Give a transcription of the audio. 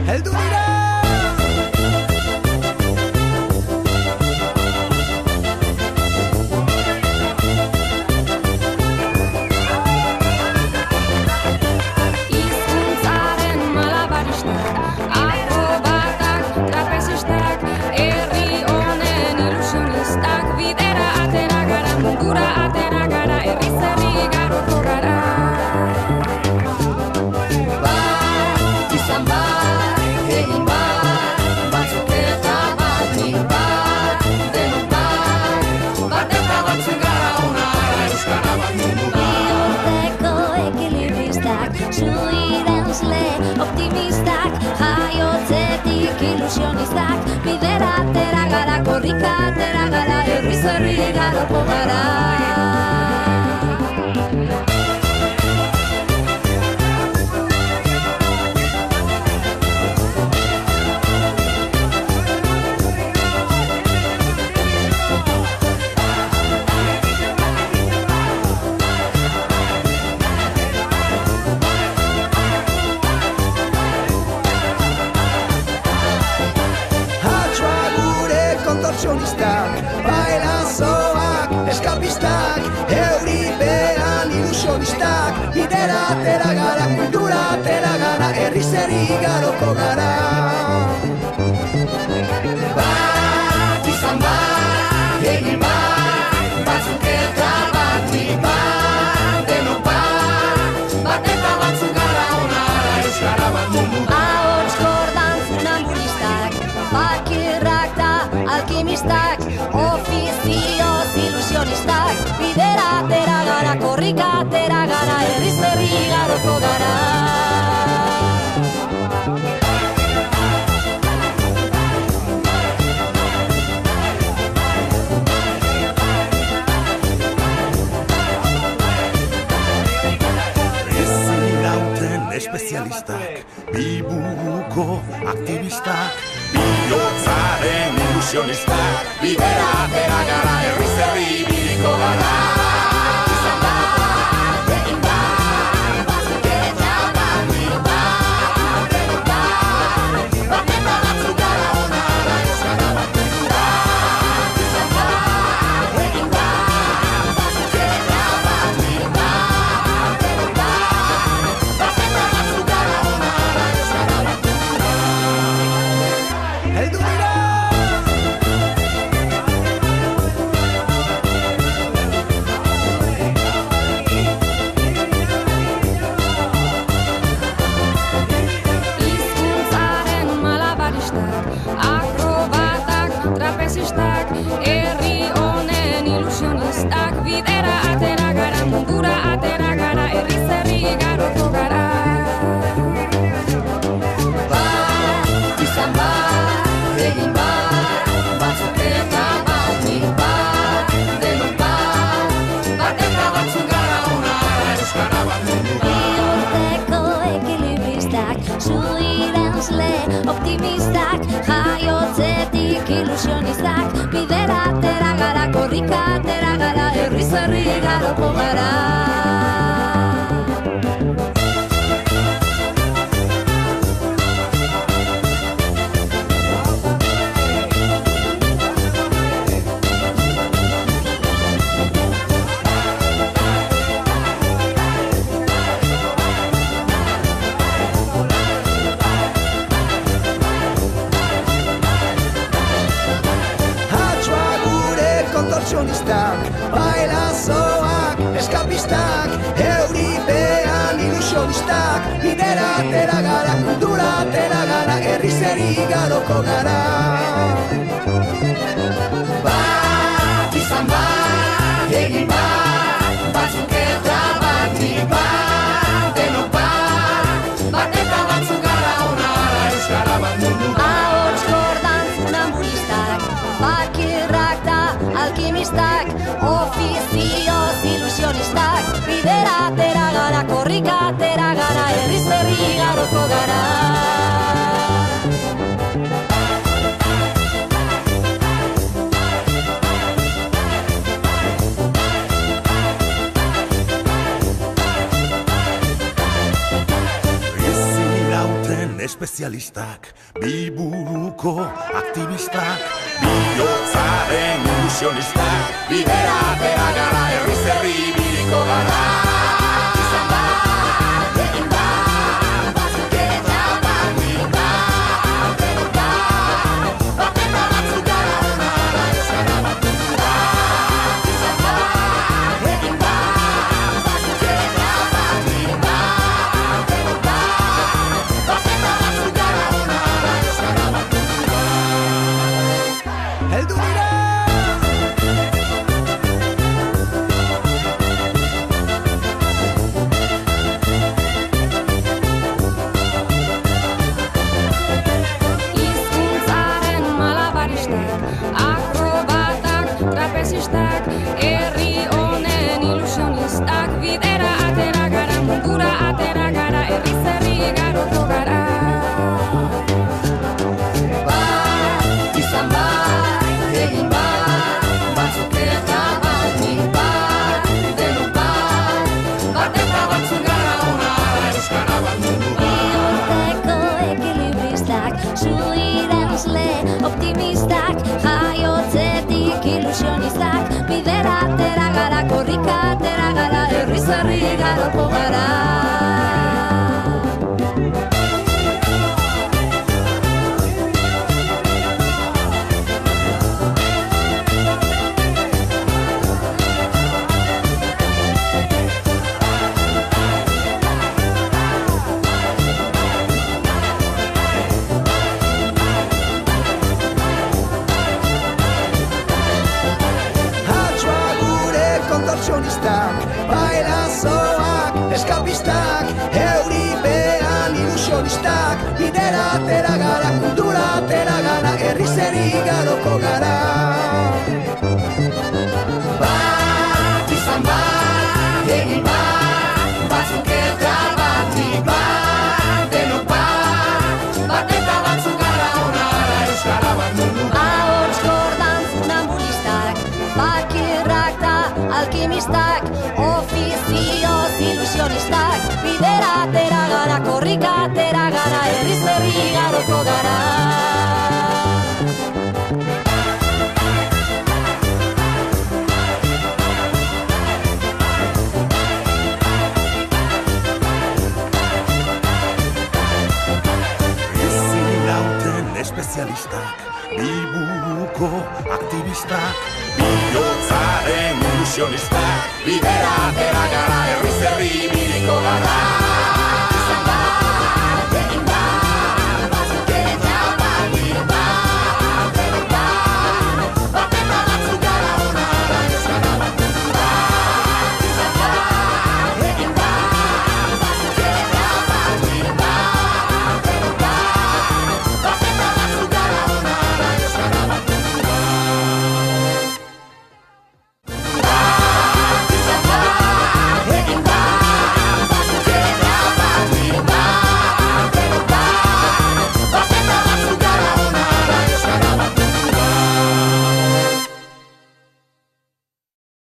heldu dira. Hizkuntzaren malabaristak, akrobatak, trapezistak, herri honen ilusionistak, bidera atera gara, mundura atera gara, herriz herri igaroko gara. Bat, izan bat, egin bat, batzuk eta batik bat, denok bat eta batzuk gara ona, euskara bat mundu bat. Bihotzeko ekilibristak, zuirenzle optimistak, jaiotzetik ilusionistak, bidera atera gara, korrika atera gara, herriz herri igaroko gara. Kontorsionistak, bailazoak, eskapistak, euripean ilusionistak, bidera atera gara, kultura atera gara, herriz herri igaroko gara. Bat, izan bat, egin bat, batzuk eta batik bat, denok bat eta batzuk gara ona, euskara bat mundu bat. Ahots kordan funambulistak, fakirrak da alkimistak, ofizioz ilusionistak, bidera atera gara, korrika atera gara, herriz herri igaroko gara. Espezialistak, biburuko aktivistak, bihotzaren ilusionistak, bidera atera gara, herriz herri ibiliko gara. Izan bat, egin bat, batzuk eta batik bat, denok bat eta batzuk gara ona, euskara bat mundu bat. Izan bat, egin bat, batzuk eta batik bat, denok bat eta batzuk gara ona, euskara bat mundu bat. Heldu dira. Hizkuntzaren malabaristak, akrobatak, trapezistak, herri honen ilusionistak, bidera atera gara, mundura atera gara, herriz herri igaroko gara. Bat, izan bat, egin bat, batzuk eta batik bat, denok bat eta batzuk gara ona, euskara bat mundu bat. Bihotzeko ekilibristak, zuirenzle optimistak, jaiotzetik ilusionistak, bidera atera gara, korrika atera gara, herriz herri igaroko gara. Kontorsionistak, bailazoak, eskapistak, euripean ilusionistak, bidera atera gara, kultura atera gara, herriz herri igaroko gara. Bat, izan bat, egin bat, batzuk eta batik bat, denok bat eta batzuk gara ona, euskara bat mundu bat. Ahots kordan funambulistak, fakirrak da alkimistak, ofizioz ilusionistak, bidera atera gara, korrika atera gara, herriz herri igaroko gara. espezialistak, biburuko aktivistak, bihotzaren ilusionistak, bidera atera gara, herriz herri ibiliko gara. Izan bat, egin bat, batzuk eta batik bat, denok bat, bat eta batzuk gara ona, ez gara batu bat. Izan bat, egin bat, batzuk eta batik bat, denok bat, bat eta batzuk gara ona, ez gara batu bat. Heldu dira! Hizkuntzaren malabaristak, akrobatak, trapezistak, herri honen ilusionistak, bidera atera gara, mundura atera gara, herriz herri igaroko gara. Bat, izan bat, egin bat, batzuk eta batik bat, denok bat, Bat eta batzuk gara ona, euskara bat mundu bihoteko ekilibristak, zuirenzle optimistak, jaiotzetik ilusionistak, bidera atera gara, korrika atera gara, herriz herri igaroko gara. Hatxoa gure kontortzionistak, bailazoak, eskapistak, euripean ilusionistak, bidera atera gara, kultura atera gara, herriz herri igaroko gara. Bat, izan bat, egin bat, batzuk eta batik bat, denok bat, bat eta batzuk gara ona, euskara bat mundu Ahots gordan funambulistak, bakirrak da alkimistak, ofizioz ilusionistak, bidera atera gara, korrika atera gara, herriz herri igaroko gara. Ezin irauten espezialistak, biburuko aktivistak, bihotzaren ilusionistak, bidera atera gara, herriz herri ibiliko gara.